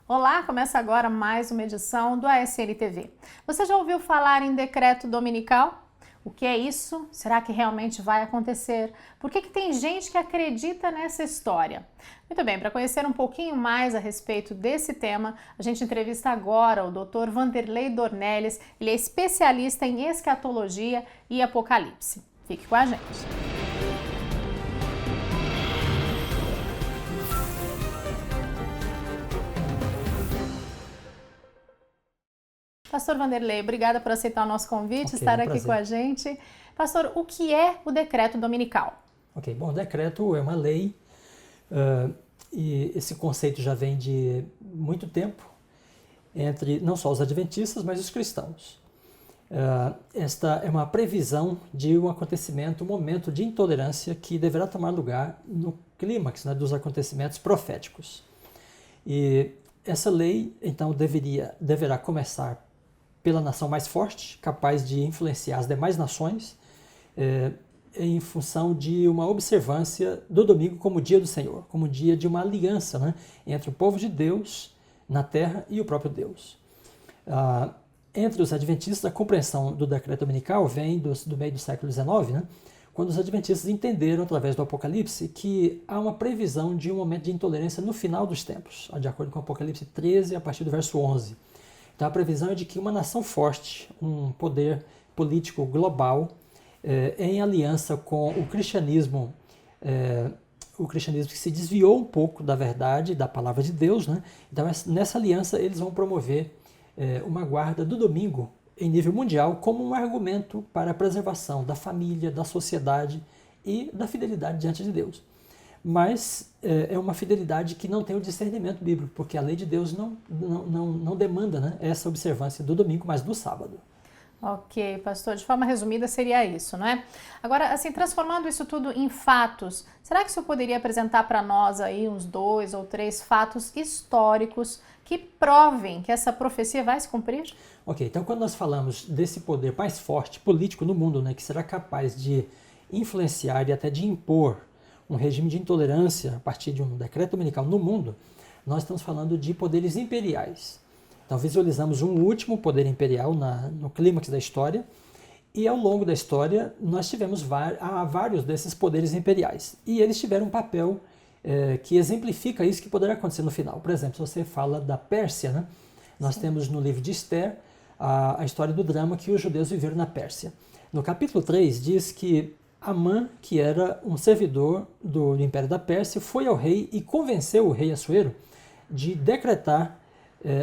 Olá, começa agora mais uma edição do ASN TV. Você já ouviu falar em decreto dominical? O que é isso? Será que realmente vai acontecer? Por que tem gente que acredita nessa história? Muito bem, para conhecer um pouquinho mais a respeito desse tema, a gente entrevista agora o Dr. Vanderlei Dornelles. Ele é especialista em escatologia e apocalipse. Fique com a gente. Pastor Vanderlei, obrigada por aceitar o nosso convite, estar aqui com a gente. Pastor, o que é o decreto dominical? Bom, o decreto é uma lei e esse conceito já vem de muito tempo entre não só os adventistas, mas os cristãos. Esta é uma previsão de um acontecimento, um momento de intolerância que deverá tomar lugar no clímax, né, dos acontecimentos proféticos. E essa lei, então, deverá começar pela nação mais forte, capaz de influenciar as demais nações, em função de uma observância do domingo como dia do Senhor, como dia de uma aliança, né, entre o povo de Deus na terra e o próprio Deus. Entre os adventistas, a compreensão do decreto dominical vem do meio do século XIX, né, quando os adventistas entenderam, através do Apocalipse, que há uma previsão de um momento de intolerância no final dos tempos, de acordo com o Apocalipse 13, a partir do verso 11. Então a previsão é de que uma nação forte, um poder político global, em aliança com o cristianismo que se desviou um pouco da verdade, da palavra de Deus, né? Então nessa aliança eles vão promover uma guarda do domingo em nível mundial como um argumento para a preservação da família, da sociedade e da fidelidade diante de Deus. Mas é uma fidelidade que não tem o discernimento bíblico, porque a lei de Deus não demanda, né, essa observância do domingo, mas do sábado. Ok, pastor, de forma resumida seria isso, não é? Agora, assim, transformando isso tudo em fatos, será que o senhor poderia apresentar para nós aí uns 2 ou 3 fatos históricos que provem que essa profecia vai se cumprir? Ok, então quando nós falamos desse poder mais forte político no mundo, né, que será capaz de influenciar e até de impor um regime de intolerância a partir de um decreto dominical no mundo, nós estamos falando de poderes imperiais. Então visualizamos um último poder imperial no clímax da história, e ao longo da história nós tivemos vários desses poderes imperiais. E eles tiveram um papel que exemplifica isso que poderá acontecer no final. Por exemplo, se você fala da Pérsia, né? Nós temos no livro de Esther a história do drama que os judeus viveram na Pérsia. No capítulo 3 diz que Amã, que era um servidor do Império da Pérsia, foi ao rei e convenceu o rei Assuero de decretar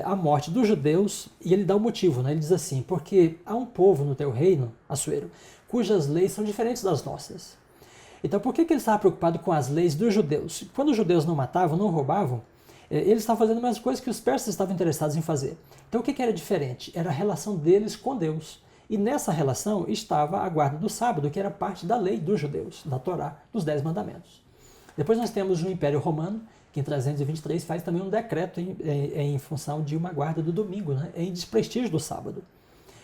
a morte dos judeus, e ele dá o motivo, né? Ele diz assim: porque há um povo no teu reino, Assuero, cujas leis são diferentes das nossas. Então por que ele estava preocupado com as leis dos judeus? Quando os judeus não matavam, não roubavam, eles estavam fazendo as mesmas coisas que os persas estavam interessados em fazer. Então o que era diferente? Era a relação deles com Deus. E nessa relação estava a guarda do sábado, que era parte da lei dos judeus, da Torá, dos 10 mandamentos. Depois nós temos o Império Romano, que em 323 faz também um decreto em função de uma guarda do domingo, né, em desprestígio do sábado.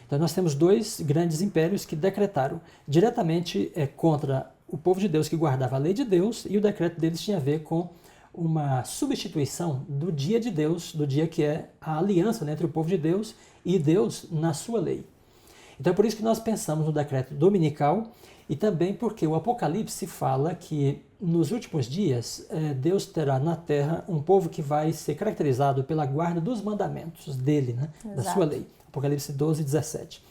Então nós temos 2 grandes impérios que decretaram diretamente contra o povo de Deus que guardava a lei de Deus, e o decreto deles tinha a ver com uma substituição do dia de Deus, do dia que é a aliança, né, entre o povo de Deus e Deus na sua lei. Então é por isso que nós pensamos no decreto dominical, e também porque o Apocalipse fala que nos últimos dias Deus terá na terra um povo que vai ser caracterizado pela guarda dos mandamentos dele, né, da sua lei. Apocalipse 12, 17.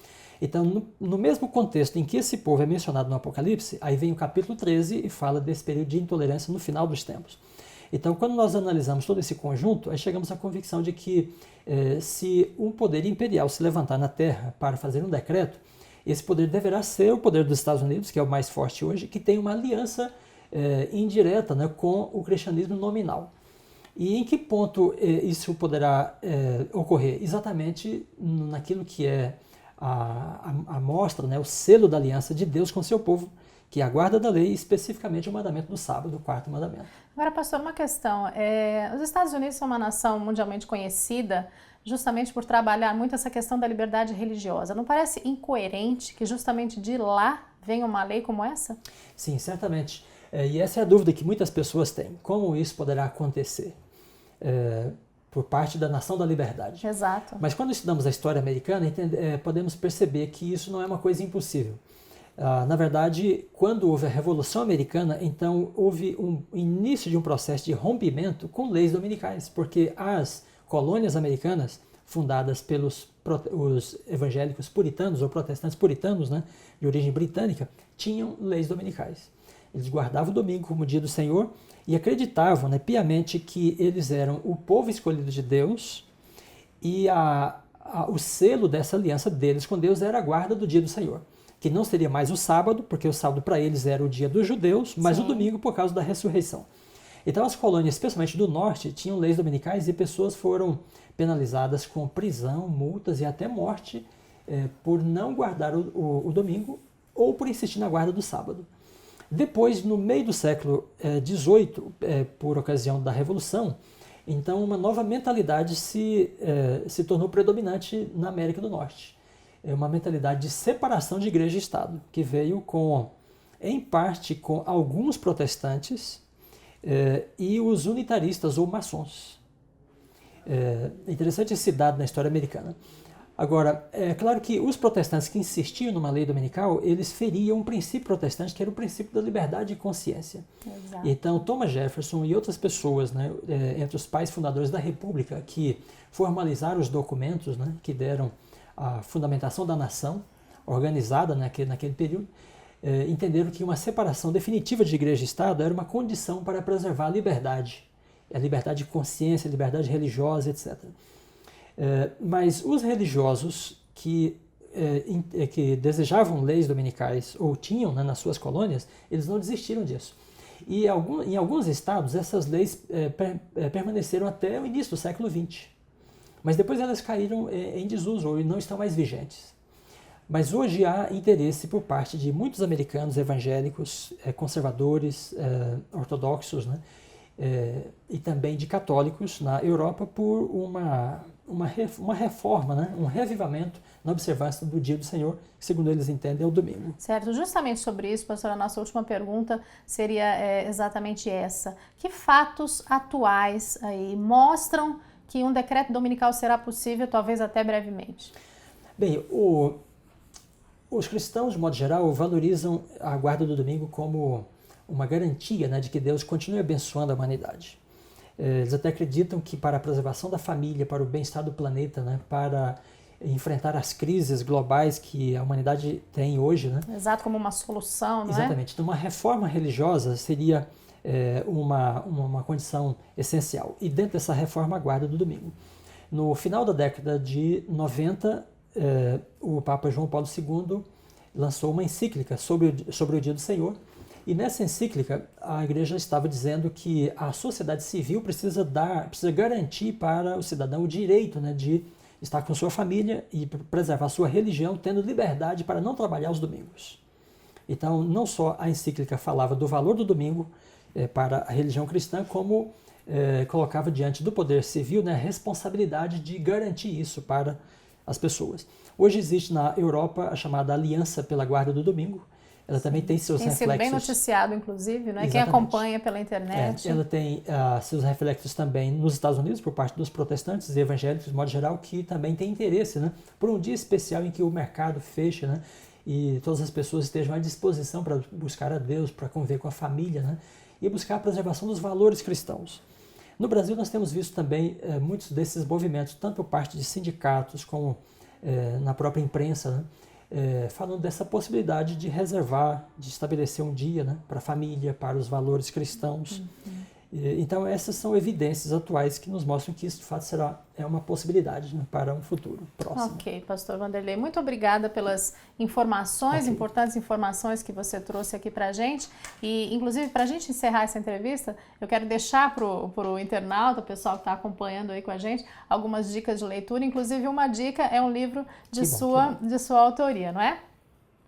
Então, no mesmo contexto em que esse povo é mencionado no Apocalipse, aí vem o capítulo 13 e fala desse período de intolerância no final dos tempos. Então, quando nós analisamos todo esse conjunto, aí chegamos à convicção de que se um poder imperial se levantar na Terra para fazer um decreto, esse poder deverá ser o poder dos Estados Unidos, que é o mais forte hoje, que tem uma aliança indireta, né, com o cristianismo nominal. E em que ponto isso poderá ocorrer? Exatamente naquilo que é a mostra, né, o selo da aliança de Deus com seu povo, que é a guarda da lei, especificamente o mandamento do sábado, o 4º mandamento. Agora, pastor, uma questão. Os Estados Unidos são uma nação mundialmente conhecida justamente por trabalhar muito essa questão da liberdade religiosa. Não parece incoerente que justamente de lá venha uma lei como essa? Sim, certamente. E essa é a dúvida que muitas pessoas têm. Como isso poderá acontecer? por parte da nação da liberdade. Exato. Mas quando estudamos a história americana, podemos perceber que isso não é uma coisa impossível. Na verdade, quando houve a Revolução Americana, então houve um início de um processo de rompimento com leis dominicais, porque as colônias americanas, fundadas pelos os evangélicos puritanos ou protestantes puritanos, né, de origem britânica, tinham leis dominicais. Eles guardavam o domingo como dia do Senhor e acreditavam, né, piamente que eles eram o povo escolhido de Deus e o selo dessa aliança deles com Deus era a guarda do dia do Senhor, que não seria mais o sábado, porque o sábado para eles era o dia dos judeus, mas Sim. o domingo por causa da ressurreição. Então as colônias, especialmente do norte, tinham leis dominicais e pessoas foram penalizadas com prisão, multas e até morte por não guardar o domingo ou por insistir na guarda do sábado. Depois, no meio do século XVIII, por ocasião da Revolução, então uma nova mentalidade se tornou predominante na América do Norte. É uma mentalidade de separação de igreja e Estado, que veio em parte com alguns protestantes e os unitaristas ou maçons. É interessante esse dado na história americana. Agora, é claro que os protestantes que insistiam numa lei dominical, eles feriam um princípio protestante, que era o princípio da liberdade de consciência. Exato. Então, Thomas Jefferson e outras pessoas, né, entre os pais fundadores da República, que formalizaram os documentos, né, que deram a fundamentação da nação, organizada naquele período, entenderam que uma separação definitiva de igreja e Estado era uma condição para preservar a liberdade de consciência, a liberdade religiosa, etc. Mas os religiosos que desejavam leis dominicais ou tinham, né, nas suas colônias, eles não desistiram disso. E em alguns estados essas leis permaneceram até o início do século XX. Mas depois elas caíram em desuso e não estão mais vigentes. Mas hoje há interesse por parte de muitos americanos evangélicos, conservadores, ortodoxos, né, e também de católicos na Europa por uma reforma, né, um revivamento na observância do dia do Senhor, que segundo eles entendem é o domingo. Certo, justamente sobre isso, pastor, a nossa última pergunta seria exatamente essa. Que fatos atuais aí mostram que um decreto dominical será possível, talvez até brevemente? Bem, os cristãos, de modo geral, valorizam a guarda do domingo como uma garantia, né, de que Deus continue abençoando a humanidade. Eles até acreditam que para a preservação da família, para o bem-estar do planeta, né, para enfrentar as crises globais que a humanidade tem hoje, né? Exato, como uma solução, não é? Exatamente. Então, uma reforma religiosa seria uma condição essencial. E dentro dessa reforma, a guarda do domingo. No final da década de 90, o Papa João Paulo II lançou uma encíclica sobre o Dia do Senhor. E nessa encíclica, a Igreja estava dizendo que a sociedade civil precisa garantir para o cidadão o direito, né, de estar com sua família e preservar sua religião, tendo liberdade para não trabalhar aos domingos. Então, não só a encíclica falava do valor do domingo para a religião cristã, como colocava diante do poder civil, né, a responsabilidade de garantir isso para as pessoas. Hoje existe na Europa a chamada Aliança pela Guarda do Domingo. Ela também tem seus reflexos. Tem sido bem noticiado, inclusive, né? Quem acompanha pela internet. Ela tem seus reflexos também nos Estados Unidos, por parte dos protestantes e evangélicos, de modo geral, que também tem interesse, né, por um dia especial em que o mercado feche, né, e todas as pessoas estejam à disposição para buscar a Deus, para conviver com a família, né, e buscar a preservação dos valores cristãos. No Brasil, nós temos visto também muitos desses movimentos, tanto por parte de sindicatos como na própria imprensa, né, falando dessa possibilidade de reservar, de estabelecer um dia, né, para a família, para os valores cristãos. Então, essas são evidências atuais que nos mostram que isso, de fato, será uma possibilidade, né, para um futuro próximo. Ok, pastor Wanderley, muito obrigada pelas informações, importantes informações que você trouxe aqui para a gente. E, inclusive, para a gente encerrar essa entrevista, eu quero deixar para o internauta, o pessoal que está acompanhando aí com a gente, algumas dicas de leitura. Inclusive, uma dica é um livro de sua autoria, não é?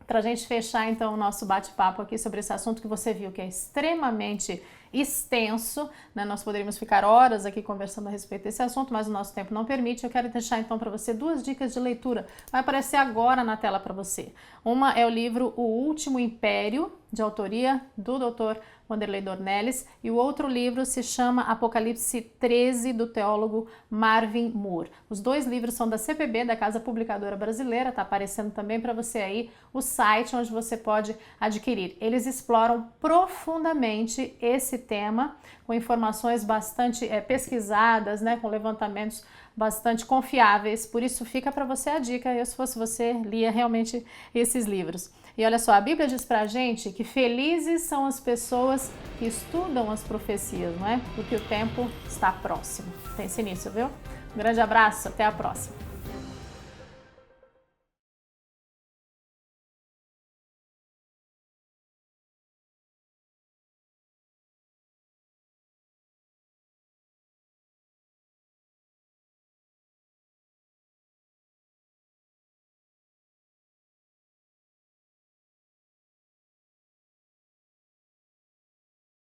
Para a gente fechar, então, o nosso bate-papo aqui sobre esse assunto que você viu que é extremamente extenso, né? Nós poderíamos ficar horas aqui conversando a respeito desse assunto, mas o nosso tempo não permite. Eu quero deixar, então, para você 2 dicas de leitura. Vai aparecer agora na tela para você. Uma é o livro O Último Império, de autoria do Dr. Wanderley Dornelles, e o outro livro se chama Apocalipse 13, do teólogo Marvin Moore. Os dois livros são da CPB, da Casa Publicadora Brasileira, tá aparecendo também para você aí o site onde você pode adquirir. Eles exploram profundamente esse tema, com informações bastante pesquisadas, né, com levantamentos bastante confiáveis, por isso fica para você a dica. Eu, se fosse você, lia realmente esses livros. E olha só, a Bíblia diz pra gente que felizes são as pessoas que estudam as profecias, não é? Porque o tempo está próximo. Pense nisso, viu? Um grande abraço, até a próxima.